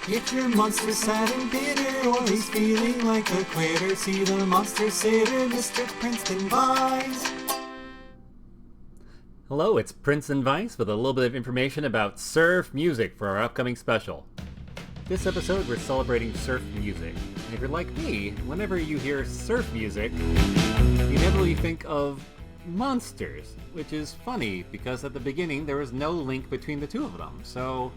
If your monster's sad and bitter, or he's feeling like a quitter, see the monster sitter, Mr. Princeton Vice. Hello, it's Princeton Vice with a little bit of information about surf music for our upcoming special. This episode, we're celebrating surf music. And if you're like me, whenever you hear surf music, you inevitably think of Munsters, which is funny because at the beginning there was no link between the two of them. So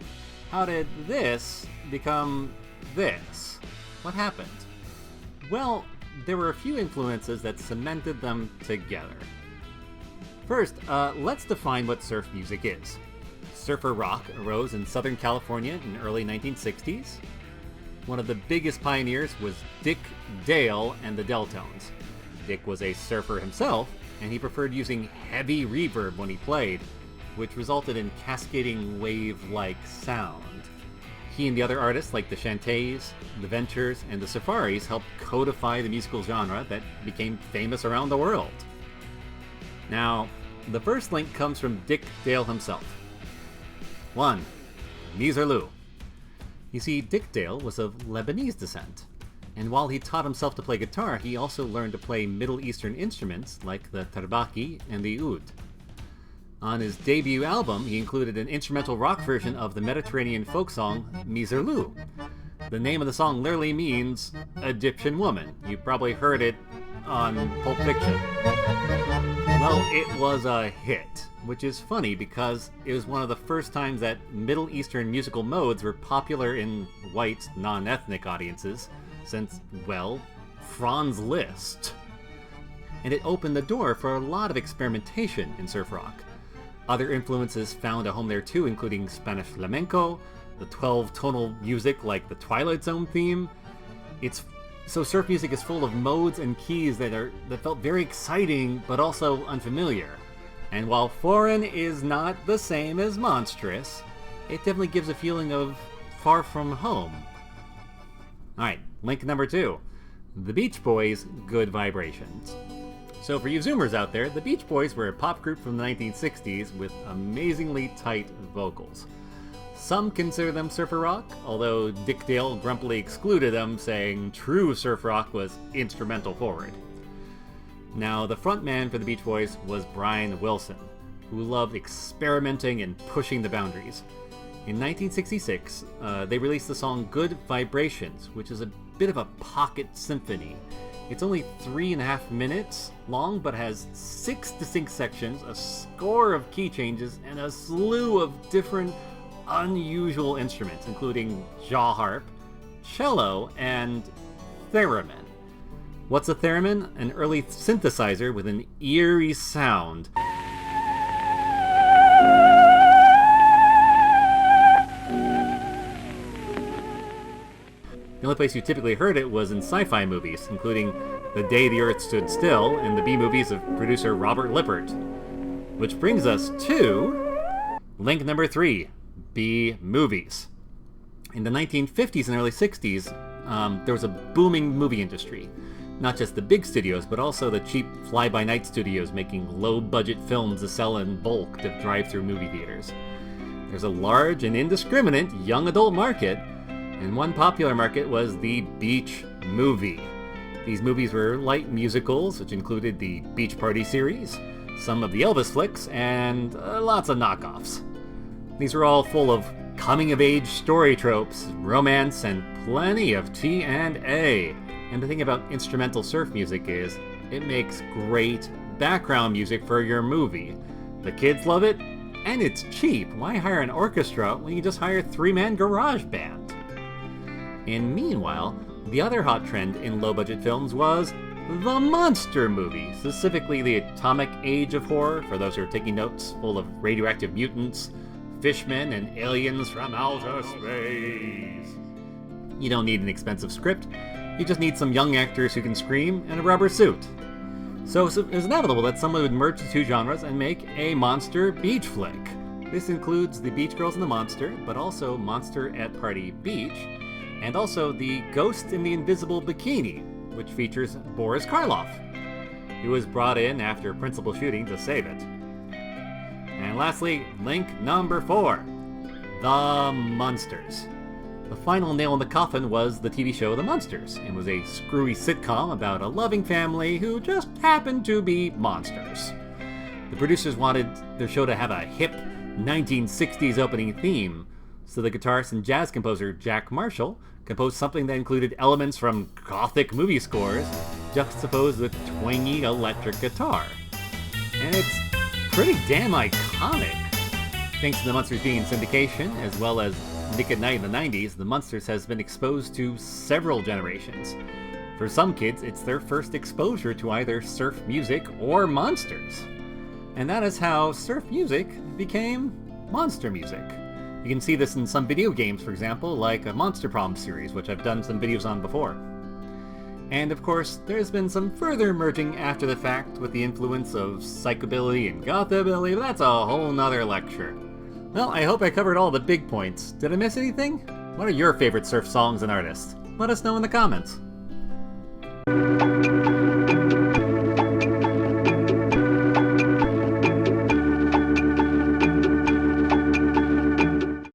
how did this become this? What happened? Well, there were a few influences that cemented them together. First, let's define what surf music is. Surfer rock arose in Southern California in the early 1960s. One of the biggest pioneers was Dick Dale and the Deltones. Dick was a surfer himself, and he preferred using heavy reverb when he played, which resulted in cascading wave-like sound. He and the other artists like the Shantays, the Ventures, and the Safaris helped codify the musical genre that became famous around the world. Now, the first link comes from Dick Dale himself. 1. Miserlou. You see, Dick Dale was of Lebanese descent, and while he taught himself to play guitar, he also learned to play Middle Eastern instruments like the tarbaki and the oud. On his debut album, he included an instrumental rock version of the Mediterranean folk song Miserlou. The name of the song literally means Egyptian woman. You probably heard it on Pulp Fiction. Well, it was a hit, which is funny because it was one of the first times that Middle Eastern musical modes were popular in white, non-ethnic audiences since, well, Franz Liszt. And it opened the door for a lot of experimentation in surf rock. Other influences found a home there too, including Spanish flamenco, the 12-tonal music like the Twilight Zone theme. So surf music is full of modes and keys that felt very exciting but also unfamiliar. And while foreign is not the same as monstrous, it definitely gives a feeling of far from home. Alright, link number 2. The Beach Boys' Good Vibrations. So for you Zoomers out there, the Beach Boys were a pop group from the 1960s with amazingly tight vocals. Some consider them surfer rock, although Dick Dale grumpily excluded them, saying true surf rock was instrumental forward. Now, the frontman for the Beach Boys was Brian Wilson, who loved experimenting and pushing the boundaries. In 1966, they released the song Good Vibrations, which is a bit of a pocket symphony. It's only 3.5 minutes long, but has 6 distinct sections, a score of key changes, and a slew of different unusual instruments, including jaw harp, cello, and theremin. What's a theremin? An early synthesizer with an eerie sound. The only place you typically heard it was in sci-fi movies, including The Day the Earth Stood Still and the B-movies of producer Robert Lippert. Which brings us to link number 3, B-movies. In the 1950s and early 60s, there was a booming movie industry. Not just the big studios, but also the cheap fly-by-night studios making low-budget films to sell in bulk to drive-through movie theaters. There's a large and indiscriminate young adult market, and one popular market was the beach movie. These movies were light musicals, which included the Beach Party series, some of the Elvis flicks, and lots of knockoffs. These were all full of coming-of-age story tropes, romance, and plenty of T&A. And the thing about instrumental surf music is, it makes great background music for your movie. The kids love it, and it's cheap. Why hire an orchestra when you just hire a 3-man garage band? And meanwhile, the other hot trend in low-budget films was the monster movie, specifically the atomic age of horror, for those who are taking notes, full of radioactive mutants, fishmen, and aliens from outer space. You don't need an expensive script, you just need some young actors who can scream and a rubber suit. So it was inevitable that someone would merge the two genres and make a monster beach flick. This includes The Beach Girls and the Monster, but also Monster at Party Beach, and also The Ghost in the Invisible Bikini, which features Boris Karloff, who was brought in after a principal shooting to save it. And lastly, link number 4, The Munsters. The final nail in the coffin was the TV show The Munsters. It was a screwy sitcom about a loving family who just happened to be monsters. The producers wanted their show to have a hip 1960s opening theme, so the guitarist and jazz composer Jack Marshall composed something that included elements from gothic movie scores juxtaposed with twangy electric guitar. And it's pretty damn iconic. Thanks to the Munsters being in syndication, as well as Nick at Night in the 90s, the Munsters has been exposed to several generations. For some kids, it's their first exposure to either surf music or monsters. And that is how surf music became monster music. You can see this in some video games, for example, like a Monster Problem series, which I've done some videos on before. And of course, there's been some further merging after the fact with the influence of psychobilly and gothabilly, but that's a whole nother lecture. Well, I hope I covered all the big points. Did I miss anything? What are your favorite surf songs and artists? Let us know in the comments.